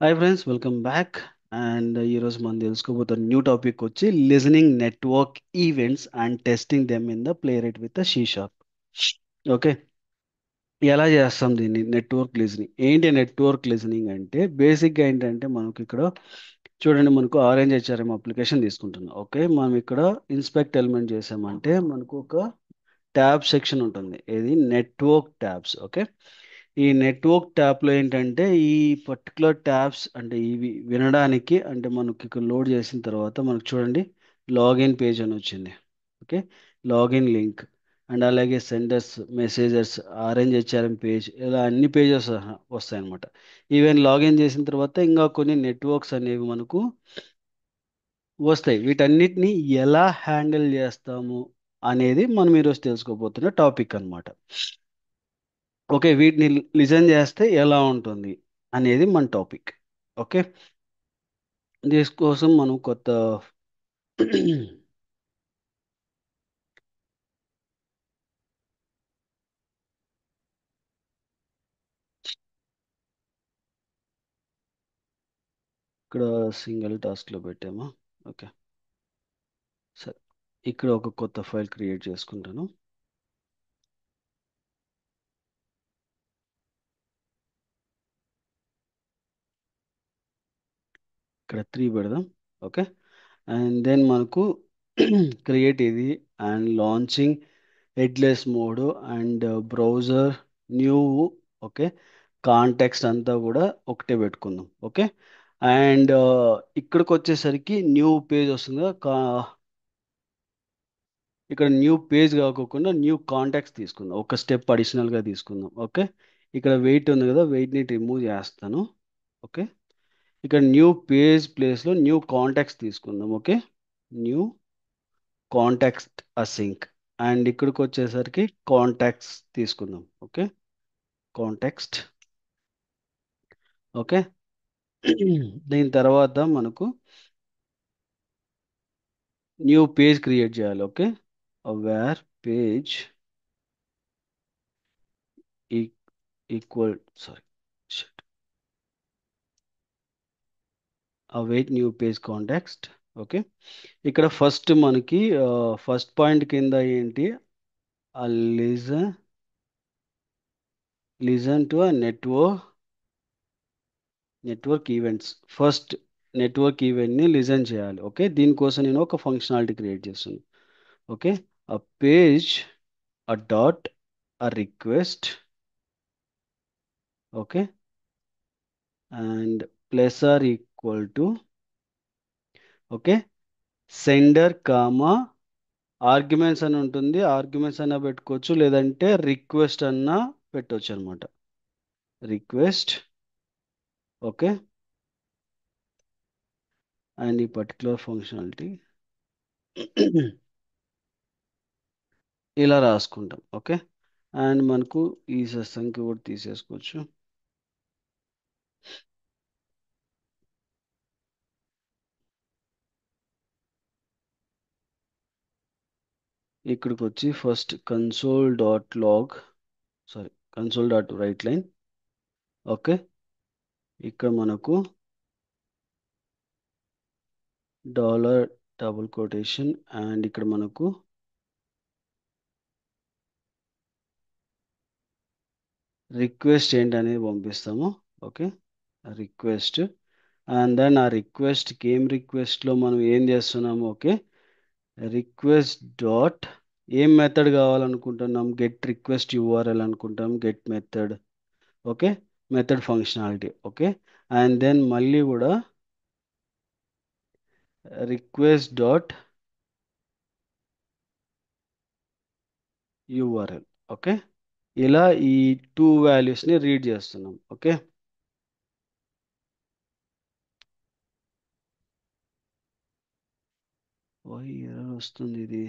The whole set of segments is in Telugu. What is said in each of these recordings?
Hi friends, welcome back. And ఈరోజు మనం తెలుసుకోబోతున్న న్యూ టాపిక్ వచ్చి listening network events and testing them in the play rate with the she sharp. Okay, ఎలా చేస్తాం దీన్ని? నెట్వర్క్ లిజనింగ్ ఏంటి? నెట్వర్క్ లిజనింగ్ అంటే బేసిక్గా ఏంటంటే మనకి ఇక్కడ చూడండి, మనకు ఆరెంజ్ హెచ్ఆర్ఎం అప్లికేషన్ తీసుకుంటున్నాం. ఓకే, మనం ఇక్కడ ఇన్స్పెక్ట్ ఎలిమెంట్ చేసామంటే మనకు ఒక ట్యాబ్ సెక్షన్ ఉంటుంది. ఇది నెట్వర్క్ ట్యాబ్స్. ఓకే, ఈ నెట్వర్క్ ట్యాబ్లో ఏంటంటే ఈ పర్టికులర్ ట్యాబ్స్ అంటే ఇవి వినడానికి అంటే మనకి ఇక్కడ లోడ్ చేసిన తర్వాత మనకు చూడండి లాగిన్ పేజ్ అని వచ్చింది. ఓకే, లాగిన్ లింక్ అండ్ అలాగే సెండర్స్, మెసేజర్స్, ఆరెంజ్ హెచ్ఆర్ఎం పేజ్, ఇలా అన్ని పేజెస్ వస్తాయి అనమాట. ఈవెన్ లాగిన్ చేసిన తర్వాత ఇంకా కొన్ని నెట్వర్క్స్ అనేవి మనకు వస్తాయి. వీటన్నిటిని ఎలా హ్యాండిల్ చేస్తాము అనేది మనం ఈరోజు తెలుసుకోబోతున్న టాపిక్ అన్నమాట. ఓకే, వీటిని లిజన్ చేస్తే ఎలా ఉంటుంది అనేది మన టాపిక్. ఓకే, దీనికోసం మనం కొత్త ఇక్కడ సింగిల్ టాస్క్లో పెట్టామా? ఓకే, సరే. ఇక్కడ ఒక కొత్త ఫైల్ క్రియేట్ చేసుకుంటాను. ఇక్కడ 3 పెడదాం. ఓకే, అండ్ దెన్ మనకు క్రియేట్ ఇది and launching headless mode and browser new. Okay, context అంతా కూడా ఒకటే పెట్టుకుందాం. ఓకే, అండ్ ఇక్కడికి వచ్చేసరికి న్యూ పేజ్ వస్తుంది కదా, ఇక్కడ న్యూ పేజ్ కాకోకుండా న్యూ కాంటాక్ట్స్ తీసుకుందాం. ఒక స్టెప్ అడిషనల్గా తీసుకుందాం. ఓకే, ఇక్కడ వెయిట్ ఉంది కదా, వెయిట్ని రిమూవ్ చేస్తాను. ఓకే, ఇక్కడ న్యూ పేజ్ ప్లేస్లో న్యూ కాంటాక్ట్స్ తీసుకుందాం. Okay, new contact async and ఇక్కడికి వచ్చేసరికి కాంటాక్ట్స్ తీసుకుందాం. Okay, context. ఓకే, దీని తర్వాత మనకు న్యూ పేజ్ క్రియేట్ చేయాలి. Okay, where page equal, sorry, await new page context. Okay, ఇక్కడ ఫస్ట్ మనకి ఫస్ట్ పాయింట్ కింద ఏంటి? ఆ listen listen to a network events. First network ఈవెంట్ని లిజన్ చేయాలి. ఓకే, దీనికోసం నేను ఒక ఫంక్షనాలిటీ క్రియేట్ చేస్తాను. Okay, a page, a dot, a request. Okay, and plus are equal to, okay, sender comma arguments అని ఉంటుంది. ఆర్గ్యుమెంట్స్ అన్నా పెట్టుకోవచ్చు, లేదంటే రిక్వెస్ట్ అన్నా పెట్టవచ్చు అనమాట. రిక్వెస్ట్. ఓకే, అండ్ ఈ పర్టికులర్ ఫంక్షనాలిటీ ఇలా రాసుకుంటాం. ఓకే, అండ్ మనకు ఈ సంఖ్య కూడా తీసేసుకోవచ్చు. ఇక్కడికి వచ్చి first console dot log, sorry, console dot write line. Okay, ఇక్కడ మనకు డాలర్ డబుల్ కొటేషన్ అండ్ ఇక్కడ మనకు రిక్వెస్ట్ ఏంటి అనేది పంపిస్తాము. ఓకే, రిక్వెస్ట్ అండ్ దెన్ ఆ రిక్వెస్ట్కి ఏం రిక్వెస్ట్లో మనం ఏం చేస్తున్నాము? ఓకే, రిక్వెస్ట్ డాట్ ఏం మెథడ్ కావాలనుకుంటున్నాం? గెట్ రిక్వెస్ట్ యూఆర్ఎల్ అనుకుంటాం, get method. Okay, method functionality. Okay, and then మళ్ళీ కూడా రిక్వెస్ట్ డాట్ యూఆర్ఎల్. ఓకే, ఇలా ఈ టూ వాల్యూస్ని రీడ్ చేస్తున్నాం. ఓకే, ఎర్రర్ వస్తుంది ఇది.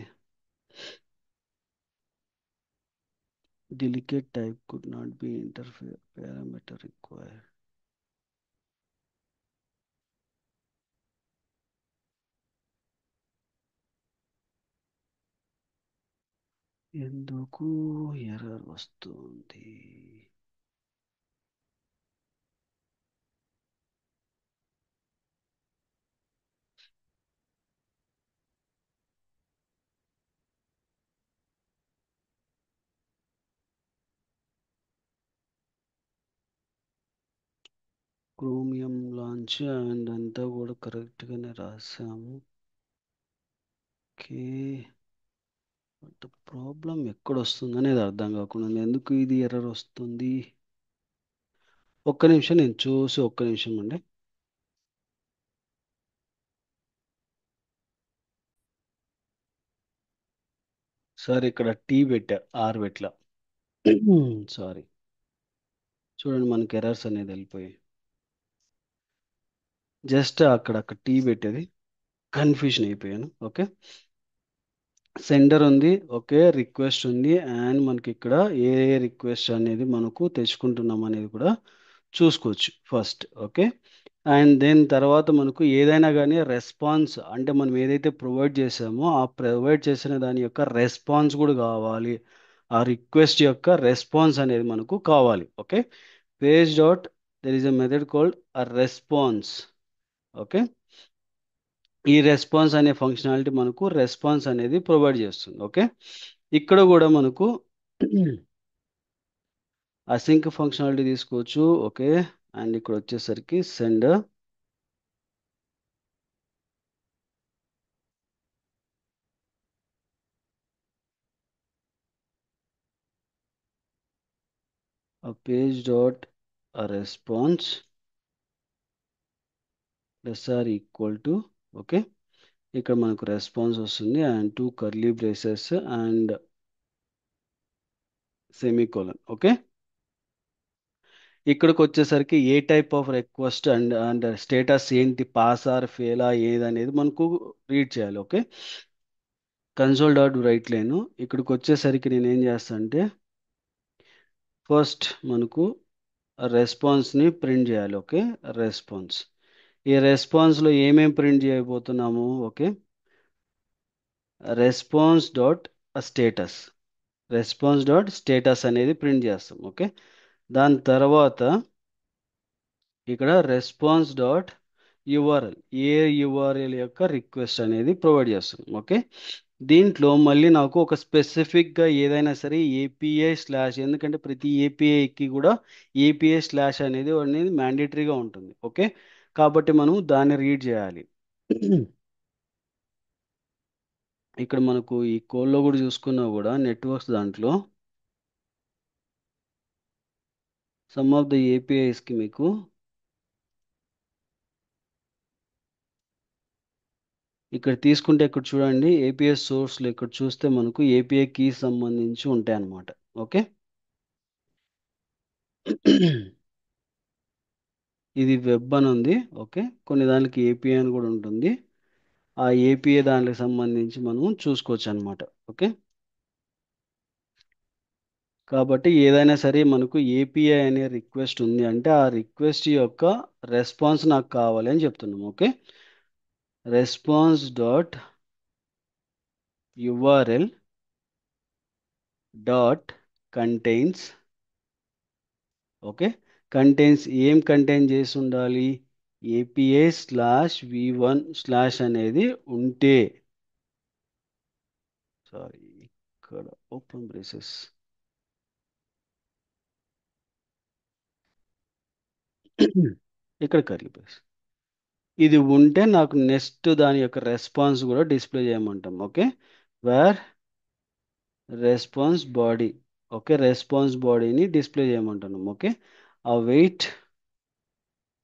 Delicate type could not be interfere parameter required. ఎందుకు ఎర్రర్ వస్తుంది? క్రోమియం లాంచ్ అండ్ అంతా కూడా కరెక్ట్గానే రాసాము. ఓకే. బట్ ప్రాబ్లం ఎక్కడ వస్తుంది అనేది అర్థం కాకుండా ఉంది. ఎందుకు ఇది ఎర్రర్ వస్తుంది? ఒక్క నిమిషం నేను చూసి, ఒక్క నిమిషం అండి. సార్ ఇక్కడ టీ పెట్టా, ఆర్ పెట్టలా. సారీ. చూడండి మనకి ఎర్రర్స్ అనేది వెళ్ళిపోయాయి. జస్ట్ అక్కడ టీ పెట్టేది కన్ఫ్యూజన్ అయిపోయాను. ఓకే. సెండర్ ఉంది, ఓకే, రిక్వెస్ట్ ఉంది, అండ్ మనకి ఇక్కడ ఏ ఏ రిక్వెస్ట్ అనేది మనకు తెచ్చుకుంటున్నాం అనేది కూడా చూసుకోవచ్చు ఫస్ట్. ఓకే. అండ్ దెన్ తర్వాత మనకు ఏదైనా కానీ రెస్పాన్స్ అంటే మనం ఏదైతే ప్రొవైడ్ చేసామో ఆ ప్రొవైడ్ చేసిన దాని యొక్క రెస్పాన్స్ కూడా కావాలి. ఆ రిక్వెస్ట్ యొక్క రెస్పాన్స్ అనేది మనకు కావాలి. Okay. Page dot there is a method called a response. Okay. ఈ రెస్పాన్స్ అనే ఫంక్షనాలిటీ మనకు రెస్పాన్స్ అనేది ప్రొవైడ్ చేస్తుంది. ఓకే. ఇక్కడ కూడా మనకు అసింక్ ఫంక్షనాలిటీ తీసుకోవచ్చు. ఓకే. అండ్ ఇక్కడ వచ్చేసరికి send a page dot a response less or equal to, okay, ఇక్కడ మనకు రెస్పాన్స్ వస్తుంది and two curly braces and semicolon. Okay. ఇక్కడికి వచ్చేసరికి a type of request and and status ఏంటి, పాస్ ఆర్ ఫెయిల్ ఏదనేది మనకు రీడ్ చేయాలి. Okay. Console dot write line ఇక్కడికి వచ్చేసరికి నేను ఏం చేస్తాను అంటే ఫస్ట్ మనకు రెస్పాన్స్ని ప్రింట్ చేయాలి. ఓకే. రెస్పాన్స్, ఈ రెస్పాన్స్లో ఏమేమి ప్రింట్ చేయబోతున్నాము? Okay. Response dot status, response dot status అనేది ప్రింట్ చేస్తాం. ఓకే. దాని తర్వాత ఇక్కడ రెస్పాన్స్ డాట్ యుఆర్ఎల్, ఏ యుఆర్ఎల్ యొక్క రిక్వెస్ట్ అనేది ప్రొవైడ్ చేస్తాం. ఓకే. దీంట్లో మళ్ళీ నాకు ఒక స్పెసిఫిక్గా ఏదైనా సరే ఏపీఐ స్లాష్, ఎందుకంటే ప్రతి ఏపీఐకి కూడా ఏపీఐ స్లాష్ అనేది మ్యాండేటరీగా ఉంటుంది. ఓకే. కాబట్టి మనం దాన్ని రీడ్ చేయాలి. ఇక్కడ మనకు ఈ కోడ్లో కూడా చూసుకున్నా కూడా నెట్వర్క్స్ దాంట్లో సమ్ ఆఫ్ ద ఏపీఐస్కి మీకు ఇక్కడ తీసుకుంటే ఇక్కడ చూడండి ఏపీఐ సోర్స్లో ఇక్కడ చూస్తే మనకు ఏపీఐ కీ సంబంధించి ఉంటాయి అన్నమాట. ఓకే. ఇది వెబ్ అని ఉంది. ఓకే. కొన్ని దానికి ఏపీఐ అని కూడా ఉంటుంది. ఆ ఏపీఐ దానికి సంబంధించి మనం చూసుకోవచ్చు అనమాట. ఓకే. కాబట్టి ఏదైనా సరే మనకు ఏపీఐ అనే రిక్వెస్ట్ ఉంది అంటే ఆ రిక్వెస్ట్ యొక్క రెస్పాన్స్ నాకు కావాలి అని చెప్తున్నాం. Okay. Response dot URL dot contains, okay, contains ఏం కంటైన్ చేసి ఉండాలి? ఏపీఐ స్లాష్ వి1 స్లాష్ అనేది ఉంటే, సారీ ఇక్కడ ఓపెన్ బ్రేసెస్, ఇక్కడ కర్లీ బ్రేస్, ఇది ఉంటే నాకు నెక్స్ట్ దాని యొక్క రెస్పాన్స్ కూడా డిస్ప్లే చేయమంటాం. Okay. Where response body, okay, response బాడీని డిస్ప్లే చేయమంటున్నాం. Okay. Await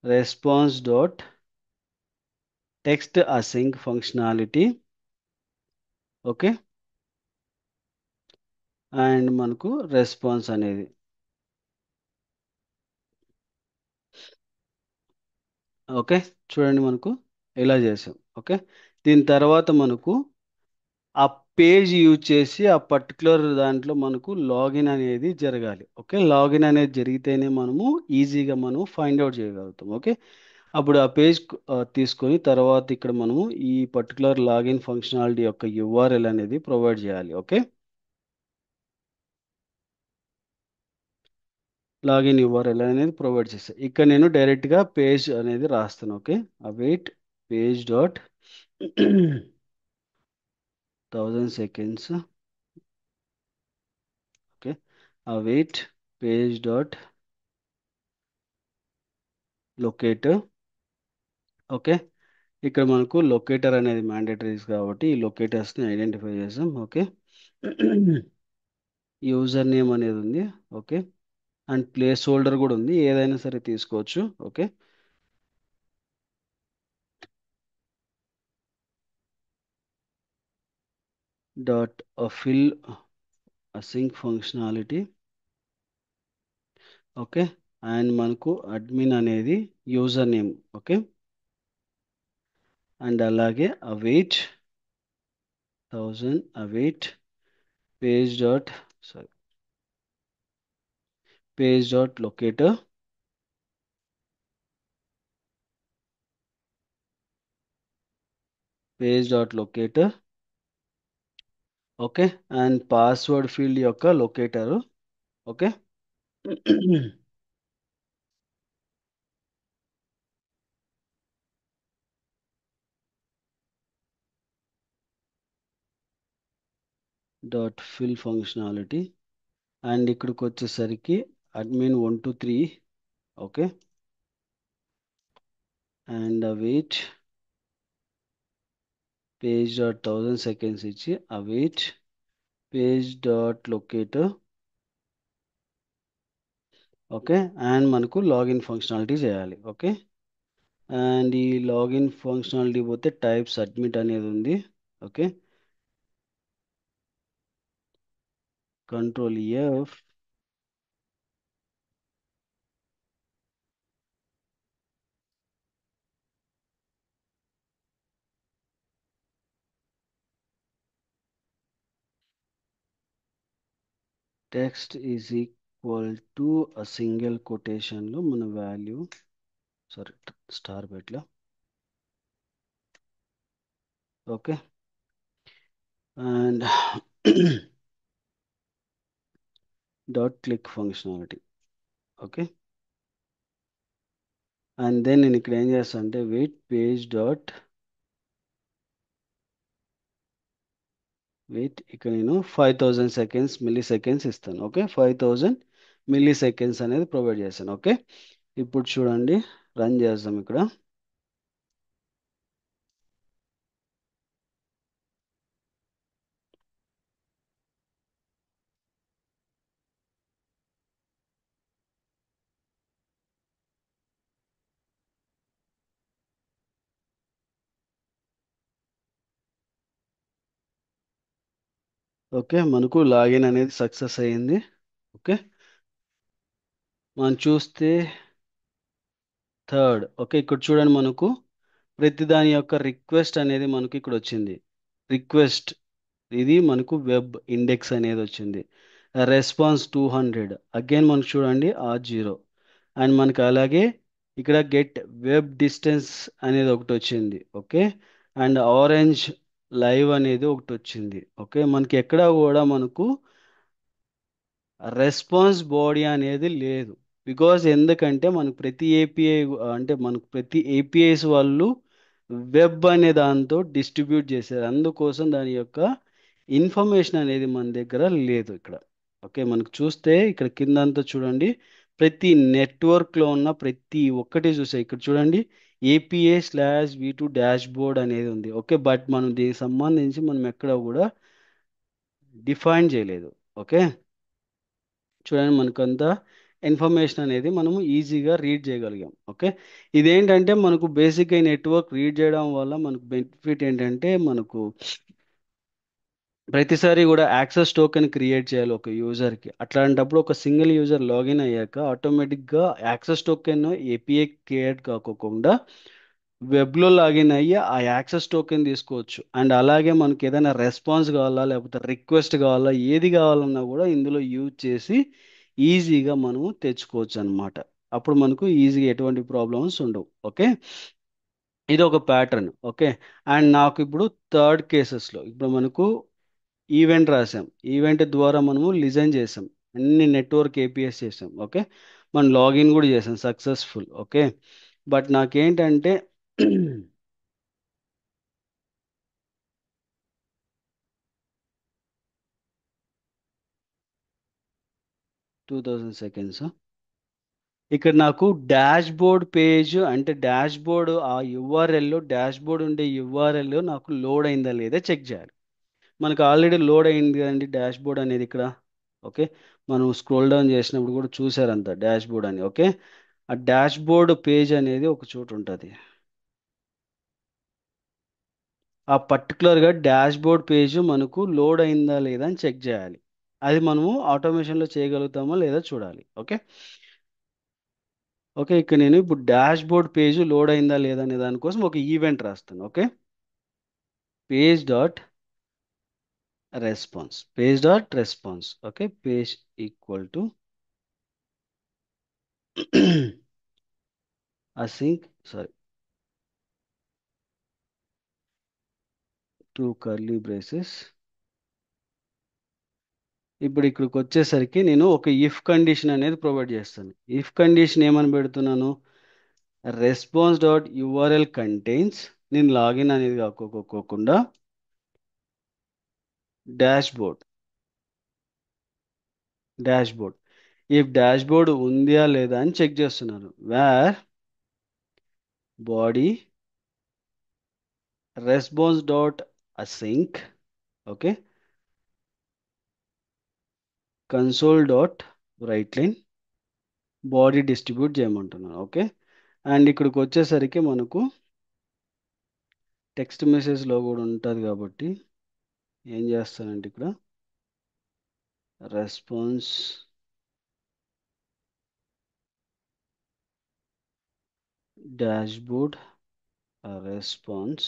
response dot text async functionality. Okay. And మనకు రెస్పాన్స్ అనేది, ఓకే, చూడండి మనకు ఇలా చేసాం. ఓకే. దీని తర్వాత మనకు ఆ పేజ్ యూజ్ చేసి ఆ పర్టికులర్ దాంట్లో మనకు లాగిన్ అనేది జరగాలి. ఓకే. లాగిన్ అనేది జరిగితేనే మనము ఈజీగా మనం ఫైండ్ అవుట్ చేయగలుగుతాం. ఓకే. అప్పుడు ఆ పేజ్ తీసుకొని తర్వాత ఇక్కడ మనము ఈ పర్టికులర్ లాగిన్ ఫంక్షనాలిటీ యొక్క యుఆర్ఎల్ అనేది ప్రొవైడ్ చేయాలి. ఓకే. లాగిన్ యుఆర్ఎల్ అనేది ప్రొవైడ్ చేస్తాను. ఇక్కడ నేను డైరెక్ట్గా పేజ్ అనేది రాస్తాను. Okay. Await page dot 1000 seconds. Okay. Await page dot locator. Okay, ఇక్కడ మనకు లొకేటర్ అనేది మ్యాండేటరీస్ కాబట్టి ఈ లొకేటర్స్ని ఐడెంటిఫై చేసాం. ఓకే. యూజర్ నేమ్ అనేది ఉంది. ఓకే, అండ్ ప్లేస్ హోల్డర్ కూడా ఉంది, ఏదైనా సరే తీసుకోవచ్చు. Okay. Dot fill sync functionality. Okay, and మనకు అడ్మిన్ అనేది యూజర్ నేమ్. ఓకే, అండ్ అలాగే await 1000 await page dot sorry page dot locator. Page dot locator. Okay, and password field యొక్క locator. Okay. Dot fill functionality. And ఇక్కడికి వచ్చేసరికి admin123. Okay, and await page dot 1000 seconds ఇచ్చి await page dot locator. Okay, and మనకు లాగిన్ ఫంక్షనాలిటీ చేయాలి. ఓకే, అండ్ ఈ లాగిన్ ఫంక్షనాలిటీ పోతే టైప్ సబ్మిట్ అనేది ఉంది. Okay, control F. Text is equal to single కొటేషన్లో మన వాల్యూ, సారీ స్టార్ పెట్ల. Okay, and dot click functionality. Okay, and then నేను ఇక్కడ ఏం చేస్తాను అంటే వెయిట్ పేజ్ డాట్ వెయిట్, ఇక్కడ నేను 5000 మిల్లీ సెకండ్స్ ఇస్తాను. ఓకే, 5000 మిల్లీ సెకండ్స్ అనేది ప్రొవైడ్ చేశాను. ఓకే, ఇప్పుడు చూడండి, రన్ చేద్దాం ఇక్కడ. ఓకే, మనకు లాగిన్ అనేది సక్సెస్ అయ్యింది. ఓకే, మనం చూస్తే థర్డ్. ఓకే, ఇక్కడ చూడండి, మనకు ప్రతి దాని యొక్క రిక్వెస్ట్ అనేది మనకి ఇక్కడ వచ్చింది. రిక్వెస్ట్ ఇది మనకు వెబ్ ఇండెక్స్ అనేది వచ్చింది. రెస్పాన్స్ 200. అగైన్ మనకు చూడండి R0. అండ్ మనకి అలాగే ఇక్కడ గెట్ వెబ్ డిస్టెన్స్ అనేది ఒకటి వచ్చింది. ఓకే, అండ్ ఆరెంజ్ లైవ్ అనేది ఒకటి వచ్చింది. ఓకే, మనకి ఎక్కడ కూడా మనకు రెస్పాన్స్ బాడీ అనేది లేదు. బికాజ్ ఎందుకంటే మనకు ప్రతి ఏపీఐ, అంటే మనకు ప్రతి ఏపీఐస్ వాళ్ళు వెబ్ అనే దాంతో డిస్ట్రిబ్యూట్ చేశారు, అందుకోసం దాని యొక్క ఇన్ఫర్మేషన్ అనేది మన దగ్గర లేదు ఇక్కడ. ఓకే, మనకు చూస్తే ఇక్కడ కిందంతా చూడండి, ప్రతి నెట్వర్క్లో ఉన్న ప్రతి ఒక్కటి చూసే ఇక్కడ చూడండి API/V2 డాష్ బోర్డ్ అనేది ఉంది. ఓకే, బట్ మనం దీనికి సంబంధించి మనం ఎక్కడ కూడా డిఫైన్ చేయలేదు. ఓకే, చూడండి, మనకంతా ఇన్ఫర్మేషన్ అనేది మనము ఈజీగా రీడ్ చేయగలిగాం. ఓకే, ఇదేంటంటే మనకు బేసిక్గా నెట్వర్క్ రీడ్ చేయడం వల్ల మనకు బెనిఫిట్ ఏంటంటే మనకు ప్రతిసారి కూడా యాక్సెస్ టోకెన్ క్రియేట్ చేయాలి ఒక యూజర్కి. అట్లాంటప్పుడు ఒక సింగిల్ యూజర్ లాగిన్ అయ్యాక ఆటోమేటిక్గా యాక్సెస్ టోకెన్ ఏపీఐ క్రియేట్ కాకోకుండా వెబ్లో లాగిన్ అయ్యి ఆ యాక్సెస్ టోకెన్ తీసుకోవచ్చు. అండ్ అలాగే మనకి ఏదైనా రెస్పాన్స్ కావాలా లేకపోతే రిక్వెస్ట్ కావాలా ఏది కావాలన్నా కూడా ఇందులో యూజ్ చేసి ఈజీగా మనము తెచ్చుకోవచ్చు అనమాట. అప్పుడు మనకు ఈజీగా ఎటువంటి ప్రాబ్లమ్స్ ఉండవు. ఓకే, ఇది ఒక ప్యాటర్న్. ఓకే, అండ్ నాకు ఇప్పుడు థర్డ్ కేసెస్లో ఇప్పుడు మనకు ఈవెంట్ రాసాం. ఈవెంట్ ద్వారా మనము లిజన్ చేసాం, అన్ని నెట్వర్క్ ఏపీఎస్ చేసాం. ఓకే, మనం లాగిన్ కూడా చేసాం సక్సెస్ఫుల్. ఓకే, బట్ నాకేంటంటే 2000 seconds. ఇక్కడ నాకు డాష్ బోర్డ్ పేజ్ అంటే డాష్ బోర్డ్ ఆ యూఆర్ఎల్ డాష్ బోర్డ్ ఉండే యూఆర్ఎల్ నాకు లోడ్ అయిందా లేదా చెక్ చేయాలి. మనకు ఆల్రెడీ లోడ్ అయింది కదండి డాష్ బోర్డ్ అనేది ఇక్కడ. ఓకే, మనం స్క్రోల్ డౌన్ చేసినప్పుడు కూడా చూసారంత డాష్ బోర్డ్ అని. ఓకే, ఆ డాష్ బోర్డ్ పేజ్ అనేది ఒక చోటు ఉంటుంది. ఆ పర్టికులర్గా డాష్ బోర్డ్ పేజ్ మనకు లోడ్ అయిందా లేదా అని చెక్ చేయాలి. అది మనము ఆటోమేషన్లో చేయగలుగుతామా లేదా చూడాలి. ఓకే. ఓకే, ఇక్కడ నేను ఇప్పుడు డాష్ బోర్డ్ పేజ్ లోడ్ అయిందా లేదా అనే దానికోసం ఒక ఈవెంట్ రాస్తాను. Okay, page dot response. Okay, page equal to async sorry two curly braces. ఇప్పుడు ఇక్కడికి వచ్చేసరికి నేను ఒక ఇఫ్ కండిషన్ అనేది ప్రొవైడ్ చేస్తాను. ఇఫ్ కండిషన్ ఏమని పెడుతున్నాను, రెస్పాన్స్ డాట్ యూఆర్ఎల్ కంటైన్స్, నేను లాగిన్ అనేది కాకోకుండా dashboard if dashboard ఉందా లేదా అని చెక్ చేస్తున్నాను. Where body response dot async. Okay, console dot write line body distribute చేయమంటున్నాను. ఓకే, అండ్ ఇక్కడికి వచ్చేసరికి మనకు టెక్స్ట్ మెసేజ్లో కూడా ఉంటుంది కాబట్టి ఏం చేస్తానంటే ఇక్కడ రెస్పాన్స్ డాష్బోర్డ్ రెస్పాన్స్.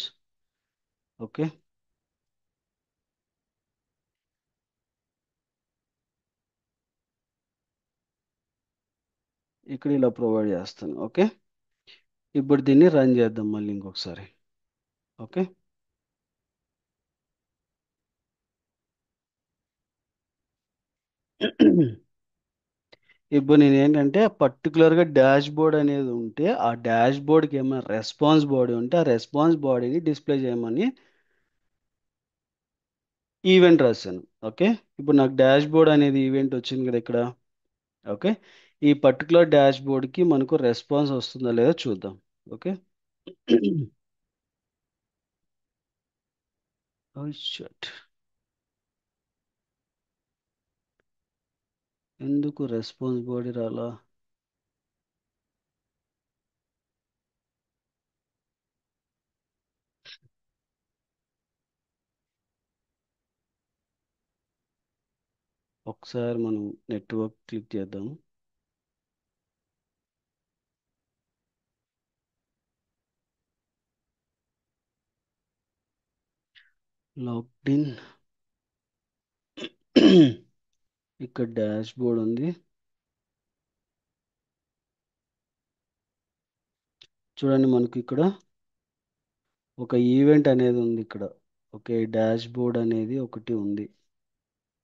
ఓకే, ఇక్కడ ఇలా ప్రొవైడ్ చేస్తాను. ఓకే, ఇప్పుడు దీన్ని రన్ చేద్దాం మళ్ళీ ఇంకొకసారి. ఓకే, ఇప్పుడు నేను ఏంటంటే పర్టికులర్గా డాష్ బోర్డ్ అనేది ఉంటే ఆ డాష్ బోర్డ్కి ఏమైనా రెస్పాన్స్ బాడీ ఉంటే ఆ రెస్పాన్స్ బాడీని డిస్ప్లే చేయమని ఈవెంట్ రాశాను. ఓకే, ఇప్పుడు నాకు డాష్ బోర్డ్ అనేది ఈవెంట్ వచ్చింది కదా ఇక్కడ. ఓకే, ఈ పర్టికులర్ డాష్ బోర్డ్కి మనకు రెస్పాన్స్ వస్తుందా లేదా చూద్దాం. ఓకే. Oh shit. ఎందుకు రెస్పాన్స్ బాడీ రాలా? ఒకసారి మనం నెట్వర్క్ క్లిక్ చేద్దాం. Logged in. ఇక్కడ డాష్ బోర్డ్ ఉంది చూడండి, మనకు ఇక్కడ ఒక ఈవెంట్ అనేది ఉంది ఇక్కడ. ఓకే, డాష్ బోర్డ్ అనేది ఒకటి ఉంది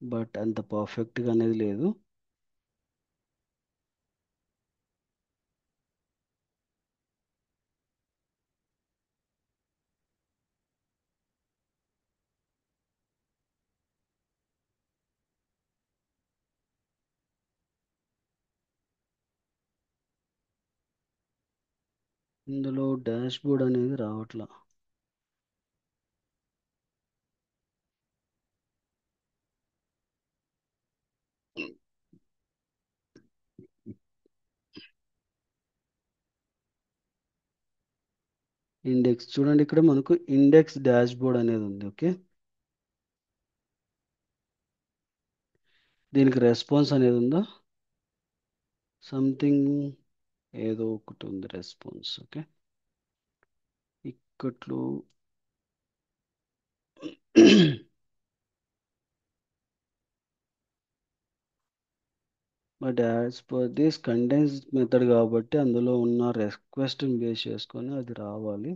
బట్ అంత పర్ఫెక్ట్గా అనేది లేదు. ఇందులో డాష్ బోర్డ్ అనేది రావట్లా. ఇండెక్స్ చూడండి, ఇక్కడ మనకు ఇండెక్స్ డాష్ బోర్డ్ అనేది ఉంది. ఓకే, దీనికి రెస్పాన్స్ అనేది ఉందా? సంథింగ్ ఏదో ఒకటి ఉంది రెస్పాన్స్. ఓకే, ఇక్కట్లో but as per this contents method కాబట్టి అందులో ఉన్న రిక్వెస్ట్ని బేస్ చేసుకొని అది రావాలి.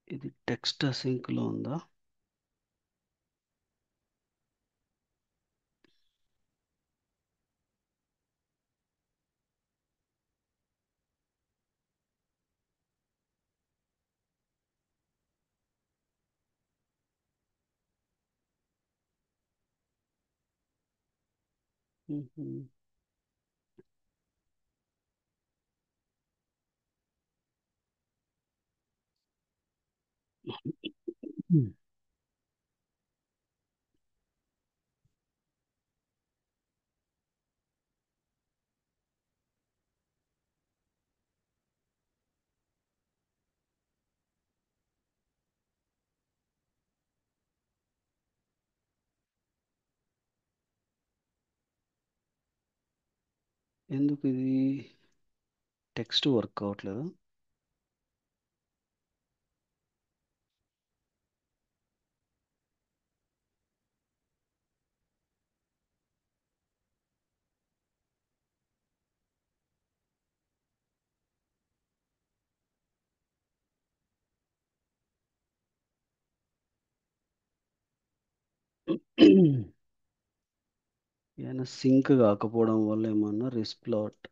ఇది టెక్స్ట్ అసింక్లో ఉందా? మ్మ్. ఎందుకు ఇది టెక్స్ట్ వర్క్ అవ్వట్లేదు? ఏమైనా సింక్ కాకపోవడం వల్ల ఏమన్నా రిస్ప్లాట్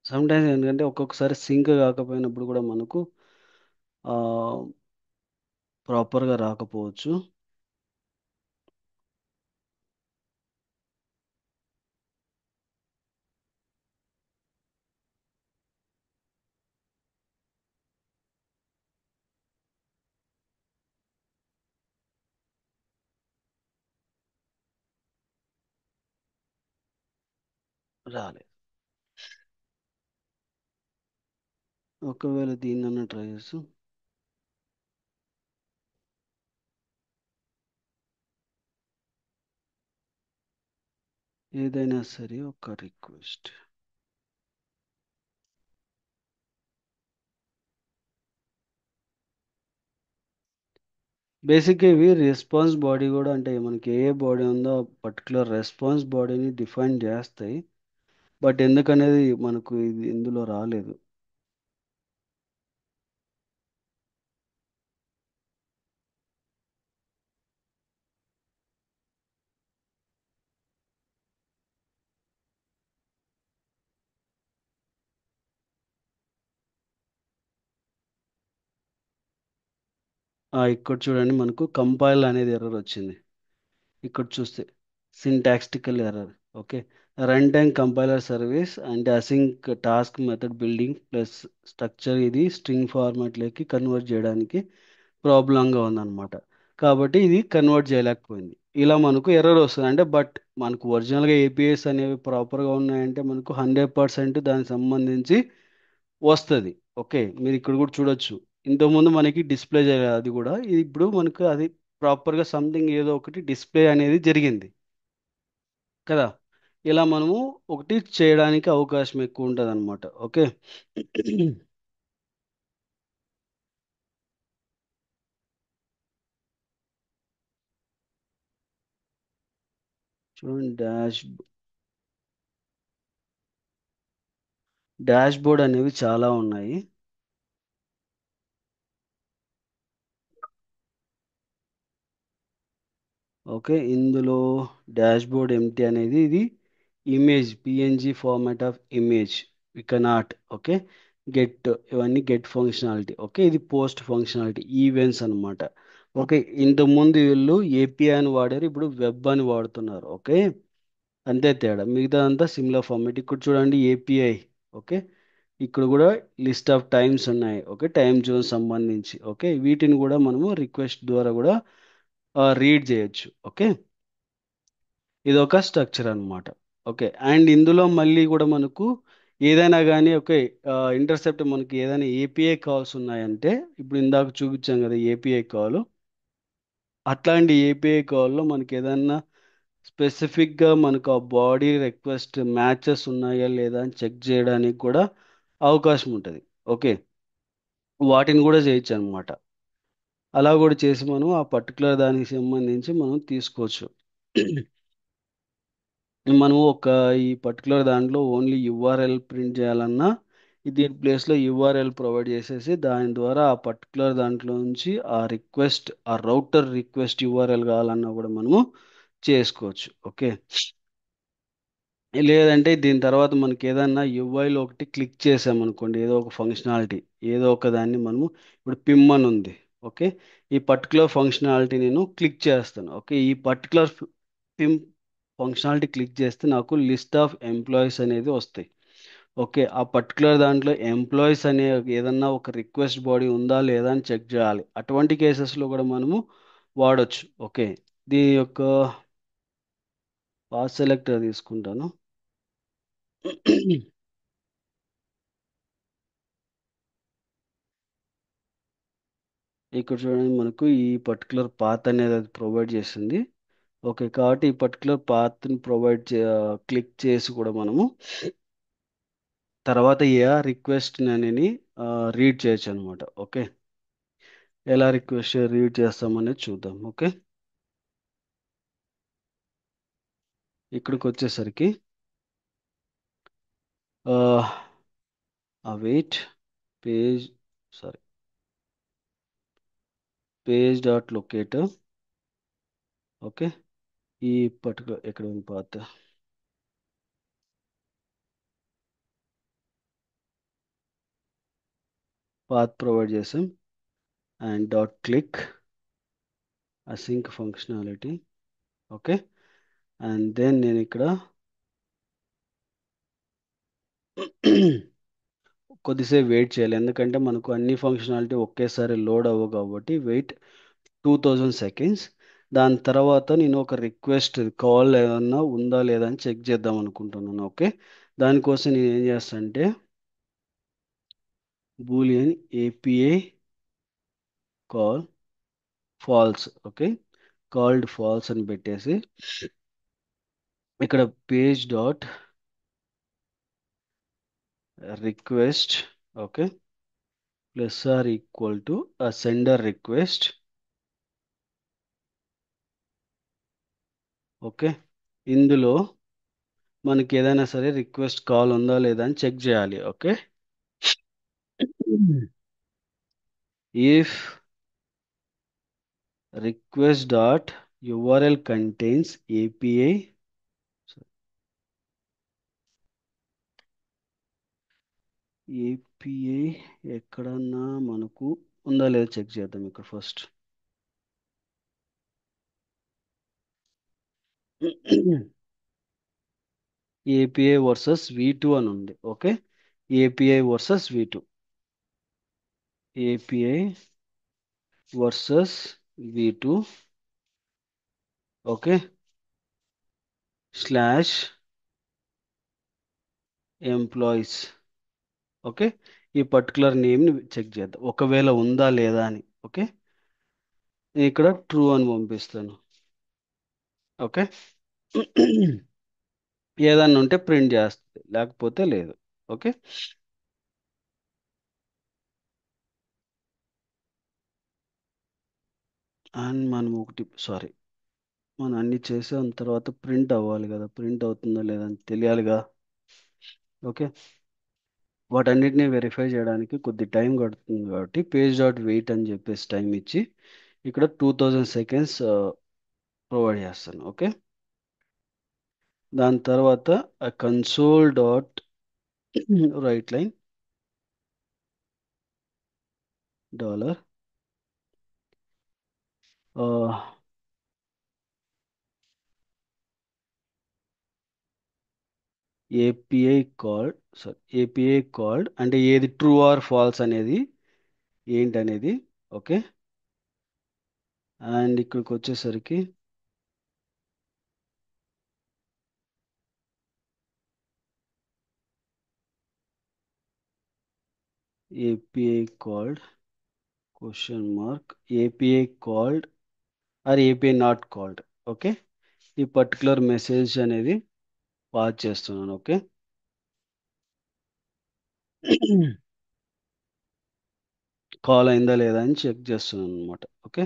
సమ్ టైమ్స్, ఎందుకంటే ఒక్కొక్కసారి సింక్ కాకపోయినప్పుడు కూడా మనకు ప్రాపర్గా రాకపోవచ్చు. రాలేదు. ఒకవేళ దీన్నన్నా ట్రై చేస్తాం. ఏదైనా సరే ఒక రిక్వెస్ట్. బేసిక్గా ఇవి రెస్పాన్స్ బాడీ కూడా, అంటే మనకి ఏ బాడీ ఉందో పర్టికులర్ రెస్పాన్స్ బాడీని డిఫైన్ చేస్తాయి. బట్ ఎందుకనేది మనకు ఇది ఇందులో రాలేదు. ఇక్కడ చూడండి, మనకు కంపైల్ అనేది ఎర్రర్ వచ్చింది. ఇక్కడ చూస్తే syntactical error. Okay. Run time compiler service అంటే async task method building plus structure ఇది స్ట్రింగ్ ఫార్మాట్లోకి కన్వర్ట్ చేయడానికి ప్రాబ్లంగా ఉందన్నమాట. కాబట్టి ఇది కన్వర్ట్ చేయలేకపోయింది. ఇలా మనకు ఎర్రర్ వస్తుంది. అంటే బట్ మనకు ఒరిజినల్గా ఏపీఎస్ అనేవి ప్రాపర్గా ఉన్నాయంటే మనకు 100% దానికి సంబంధించి వస్తుంది. ఓకే, మీరు ఇక్కడ కూడా చూడొచ్చు. ఇంతకుముందు మనకి డిస్ప్లే చేయలేదు, అది కూడా ఇప్పుడు మనకు అది ప్రాపర్గా సంథింగ్ ఏదో ఒకటి డిస్ప్లే అనేది జరిగింది కదా. ఇలా మనము ఒకటి చేయడానికి అవకాశం ఎక్కువ ఉంటుంది అనమాట. ఓకే. చూడండి, డాష్ బోర్డ్ అనేవి చాలా ఉన్నాయి. ఓకే, ఇందులో డాష్ బోర్డ్ ఎంటీ అనేది ఇది image PNG format of image we cannot. Okay, get, ఇవన్నీ గెట్ ఫంక్షనాలిటీ. ఓకే, ఇది పోస్ట్ ఫంక్షనాలిటీ ఈవెంట్స్ అన్నమాట. ఓకే, ఇంతకుముందు వీళ్ళు ఏపీఐ అని వాడారు, ఇప్పుడు వెబ్ అని వాడుతున్నారు. ఓకే, అంతే తేడా, మిగతా అంతా సిమిలర్ ఫార్మాట్. ఇక్కడ చూడండి ఏపీఐ. ఓకే, ఇక్కడ కూడా లిస్ట్ ఆఫ్ టైమ్స్ ఉన్నాయి. ఓకే, టైం జోన్ సంబంధించి. ఓకే, వీటిని కూడా మనము రిక్వెస్ట్ ద్వారా కూడా రీడ్ చేయొచ్చు. ఓకే, ఇది ఒక స్ట్రక్చర్ అన్నమాట. ఓకే, అండ్ ఇందులో మళ్ళీ కూడా మనకు ఏదైనా కానీ, ఓకే, ఇంటర్సెప్ట్ మనకి ఏదైనా ఏపీఐ కాల్స్ ఉన్నాయంటే, ఇప్పుడు ఇందాక చూపించాం కదా ఏపీఐ కాల్, అట్లాంటి ఏపీఐ కాల్లో మనకి ఏదైనా స్పెసిఫిక్గా మనకు ఆ బాడీ రిక్వెస్ట్ మ్యాచెస్ ఉన్నాయా లేదా అని చెక్ చేయడానికి కూడా అవకాశం ఉంటుంది. ఓకే, వాటిని కూడా చేయొచ్చు అనమాట. అలా కూడా చేసి మనం ఆ పర్టికులర్ దానికి సంబంధించి మనం తీసుకోవచ్చు. మనం ఒక ఈ పర్టికులర్ దాంట్లో ఓన్లీ యూఆర్ఎల్ ప్రింట్ చేయాలన్నా దీని ప్లేస్లో యూఆర్ఎల్ ప్రొవైడ్ చేసేసి దాని ద్వారా ఆ పర్టికులర్ దాంట్లో నుంచి ఆ రౌటర్ రిక్వెస్ట్ యూఆర్ఎల్ కావాలన్నా కూడా మనము చేసుకోవచ్చు. ఓకే, లేదంటే దీని తర్వాత మనకి ఏదన్నా యూఐలో ఒకటి క్లిక్ చేసామనుకోండి, ఏదో ఒక ఫంక్షనాలిటీ, ఏదో ఒక దాన్ని మనము, ఇప్పుడు పిమ్ అని ఉంది. ఓకే, ఈ పర్టికులర్ ఫంక్షనాలిటీ నేను క్లిక్ చేస్తాను. ఓకే, ఈ పర్టికులర్ పిమ్ ఫంక్షనాలిటీ క్లిక్ చేస్తే నాకు లిస్ట్ ఆఫ్ ఎంప్లాయీస్ అనేది వస్తాయి. ఓకే, ఆ పర్టికులర్ దాంట్లో ఎంప్లాయీస్ అనే ఏదన్నా ఒక రిక్వెస్ట్ బాడీ ఉందా లేదా అని చెక్ చేయాలి. అటువంటి కేసెస్లో కూడా మనము వాడొచ్చు. ఓకే, దీని యొక్క పాస్ సెలెక్టర్ తీసుకుంటాను. ఇక్కడ చూడండి, మనకు ఈ పర్టికులర్ పాత్ అనేది అది ప్రొవైడ్ చేసింది. ఓకే, కాబట్టి ఈ పర్టికులర్ పాత్ని క్లిక్ చేసి కూడా మనము తర్వాత ఏ రిక్వెస్ట్ అనేది రీడ్ చేయొచ్చు అనమాట. ఓకే, ఎలా రిక్వెస్ట్ రీడ్ చేస్తామనేది చూద్దాం. ఓకే, ఇక్కడికి వచ్చేసరికి wait page sorry page dot locator. Okay, ఈ పర్టికులర్ ఎక్కడ ఉంది పాత్ ప్రొవైడ్ చేసాం. And dot click async functionality. Okay, and then నేను ఇక్కడ కొద్దిసేపు వెయిట్ చేయాలి, ఎందుకంటే మనకు అన్ని ఫంక్షనాలిటీ ఒకేసారి లోడ్ అవ్వవు కాబట్టి వెయిట్ 2000 సెకండ్స్. దాని తర్వాత నేను ఒక రిక్వెస్ట్ కాల్ ఏదన్నా ఉందా లేదా అని చెక్ చేద్దాం అనుకుంటున్నాను. ఓకే, దానికోసం నేను ఏం చేస్తాను అంటే boolean API call false. Okay, called false అని పెట్టేసి ఇక్కడ page dot request. Okay, plus or equal to sender request. Okay, ఇందులో మనకి ఏదైనా సరే రిక్వెస్ట్ కాల్ ఉందా లేదా అని చెక్ చేయాలి. Okay, if request dot URL contains API API ఎక్కడన్నా మనకు ఉందా లేదా చెక్ చేద్దాం ఇక్కడ ఫస్ట్. ఏపీఐ వర్సెస్ V2 అని ఉంది. Okay, API versus V2, API versus V2. Okay, slash employees. Okay, ఈ పర్టికులర్ నేమ్ని చెక్ చేద్దాం ఒకవేళ ఉందా లేదా అని. ఓకే, నేను ఇక్కడ ట్రూ అని పంపిస్తాను. ఓకే, ఏదన్నా ఉంటే ప్రింట్ చేస్తుంది, లేకపోతే లేదు. ఓకే, అండ్ మనం ఒకటి సారీ మనం అన్ని చేసిన తర్వాత ప్రింట్ అవ్వాలి కదా, ప్రింట్ అవుతుందా లేదా అని తెలియాలిగా. ఓకే, వాటన్నిటిని వెరిఫై చేయడానికి కొద్ది టైం పడుతుంది కాబట్టి పేజ్ డాట్ వెయిట్ అని చెప్పేసి టైం ఇచ్చి ఇక్కడ 2000 సెకండ్స్ ప్రొవైడ్ చేస్తాను. ఓకే, దాని తర్వాత console dot write line dollar API called sorry API called అంటే ఏది ట్రూ ఆర్ ఫాల్స్ అనేది ఏంటనేది. ఓకే, అండ్ ఇక్కడికి వచ్చేసరికి API called question mark API called or API not called. Okay, ఈ పర్టికులర్ మెసేజ్ అనేది పాస్ చేస్తున్నాను. ఓకే, కాల్ అయిందా లేదా అని చెక్ చేస్తున్నాను అనమాట. ఓకే,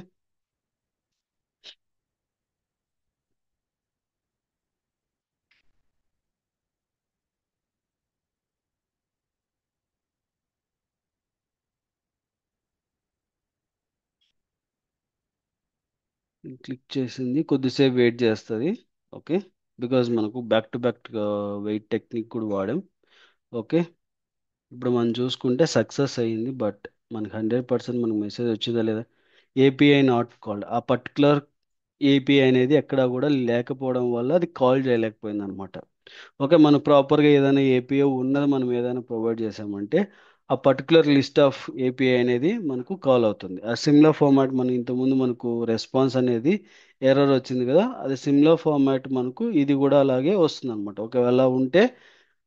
క్లిక్ చేసింది, కొద్దిసేపు వెయిట్ చేస్తుంది. ఓకే, బికాజ్ మనకు back to back wait technique కూడా వాడాం. ఓకే, ఇప్పుడు మనం చూసుకుంటే సక్సెస్ అయ్యింది, బట్ మనకి 100% మనకు మెసేజ్ వచ్చిందా లేదా. ఏపీఐ నాట్ కాల్డ్ ఆ పర్టికులర్ ఏపీఐ అనేది ఎక్కడా కూడా లేకపోవడం వల్ల అది కాల్ చేయలేకపోయింది అనమాట. ఓకే, మనం ప్రాపర్గా ఏదైనా ఏపీఐ ఉన్నది మనం ఏదైనా ప్రొవైడ్ చేసామంటే ఆ పర్టికులర్ లిస్ట్ ఆఫ్ ఏపీఐ అనేది మనకు కాల్ అవుతుంది. ఆ సిమ్లా ఫార్మాట్ మనం ఇంతకుముందు మనకు రెస్పాన్స్ అనేది ఎర్రర్ వచ్చింది కదా, అది సిమ్లా ఫార్మాట్ మనకు ఇది కూడా అలాగే వస్తుంది అనమాట. ఒకవేళ ఉంటే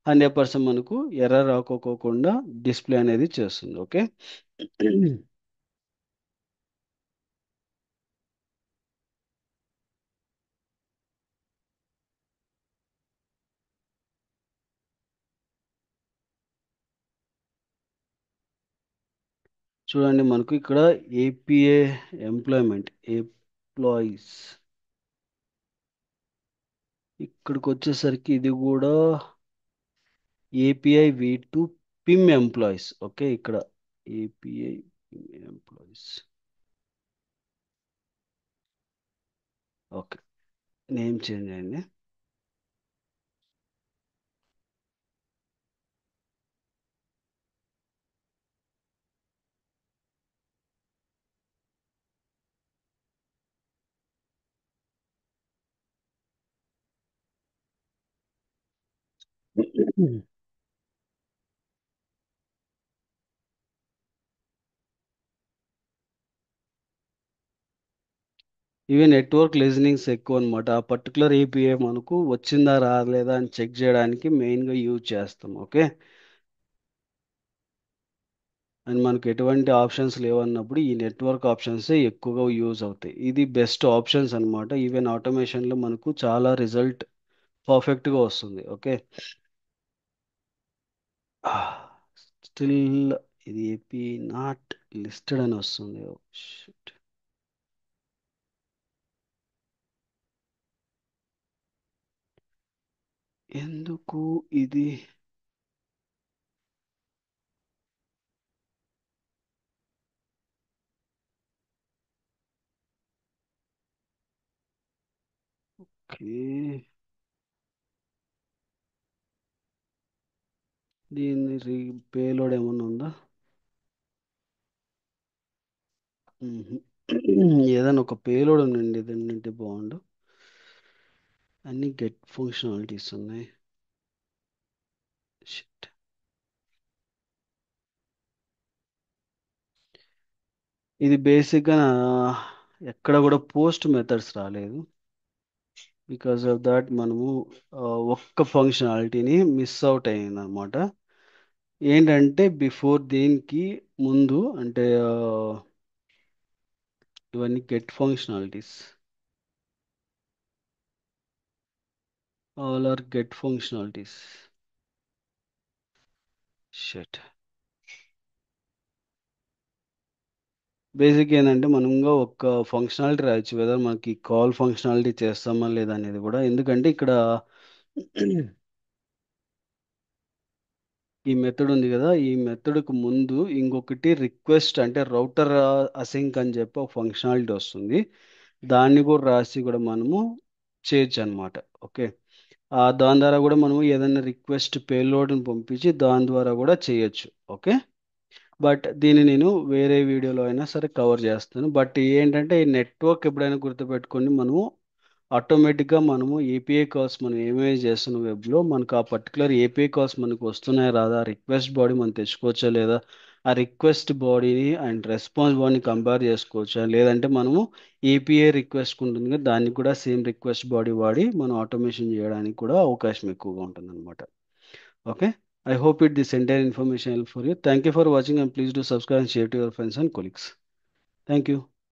100% మనకు ఎర్రర్ రాకోకుండా డిస్ప్లే అనేది చేస్తుంది. ఓకే. చూడండి మనకు ఇక్కడ ఏపీఏ ఎంప్లాయీస్ ఇక్కడికి వచ్చేసరికి ఇది కూడా ఏపీఐ V2 పిమ్ ఎంప్లాయీస్. ఓకే, ఇక్కడ API employees. Okay, name change అయింది. ఇవి నెట్వర్క్ లిజనింగ్స్ ఎక్కువ అనమాట. ఆ పర్టికులర్ ఏపీఐ మనకు వచ్చిందా రాలేదా అని చెక్ చేయడానికి మెయిన్గా యూజ్ చేస్తాం. ఓకే, అండ్ మనకు ఎటువంటి ఆప్షన్స్ లేవన్నప్పుడు ఈ నెట్వర్క్ ఆప్షన్స్ ఎక్కువగా యూజ్ అవుతాయి. ఇది బెస్ట్ ఆప్షన్స్ అన్నమాట. ఈవెన్ ఆటోమేషన్లో మనకు చాలా రిజల్ట్ పర్ఫెక్ట్గా వస్తుంది. ఓకే, స్టిల్ ఇది ఏపీ నాట్ లిస్టెడ్ అని వస్తుంది. Oh, shit. ఎందుకు ఇది? ఓకే, దీని పేలోడ్ ఏమన్నా ఉందా? మ్మ్. ఏదైనా ఒక పేలోడ్ ఉండండి, ఏదంటే బాగుండు. అన్ని గెట్ ఫంక్షనాలిటీస్ ఉన్నాయి. Shit. ఇది బేసిక్గా ఎక్కడ కూడా పోస్ట్ మెథడ్స్ రాలేదు. బికాస్ ఆఫ్ దాట్ మనము ఒక్క ఫంక్షనాలిటీని మిస్ అవుట్ అయ్యింది అనమాట. ఏంటంటే బిఫోర్ దీనికి ముందు అంటే ఇవన్నీ get functionalities, all or get functionalities. Shut. Basic ఏంటంటే మనంగా ఒక ఫంక్షనాలిటీ రాయొచ్చు, వెదర్ మనకి కాల్ ఫంక్షనాలిటీ చేస్తామా లేదా అనేది కూడా. ఎందుకంటే ఇక్కడ ఈ మెథడ్ ఉంది కదా, ఈ మెథడ్కు ముందు ఇంకొకటి రిక్వెస్ట్ అంటే రౌటర్ అసింక్ అని చెప్పి ఒక ఫంక్షనాలిటీ వస్తుంది. దాన్ని కూడా రాసి కూడా మనము చేయొచ్చు అనమాట. ఓకే, దాని ద్వారా కూడా మనము ఏదైనా రిక్వెస్ట్ పేలోడ్ని పంపించి దాని ద్వారా కూడా చేయొచ్చు. ఓకే, బట్ దీన్ని నేను వేరే వీడియోలో అయినా సరే కవర్ చేస్తాను. బట్ ఏంటంటే ఈ నెట్వర్క్ ఎప్పుడైనా గుర్తుపెట్టుకొని మనము ఆటోమేటిక్గా మనము ఏపీఐ కాల్స్ మనం ఏమేమి చేస్తున్నాం వెబ్లో మనకు ఆ పర్టికులర్ ఏపీఐ కాల్స్ మనకు వస్తున్నాయా రాదా, రిక్వెస్ట్ బాడీ మనం తెచ్చుకోవచ్చా లేదా, ఆ రిక్వెస్ట్ బాడీని అండ్ రెస్పాన్స్ బాడీని కంపేర్ చేసుకోవచ్చా, లేదంటే మనము ఏపీఐ రిక్వెస్ట్ ఉంటుంది కదా దానికి కూడా సేమ్ రిక్వెస్ట్ బాడీ వాడి మనం ఆటోమేషన్ చేయడానికి కూడా అవకాశం ఎక్కువగా ఉంటుంది అనమాట. Okay, I hope it this entire information helpful for you. Thank you for watching and please do subscribe and share to your friends and colleagues. Thank you.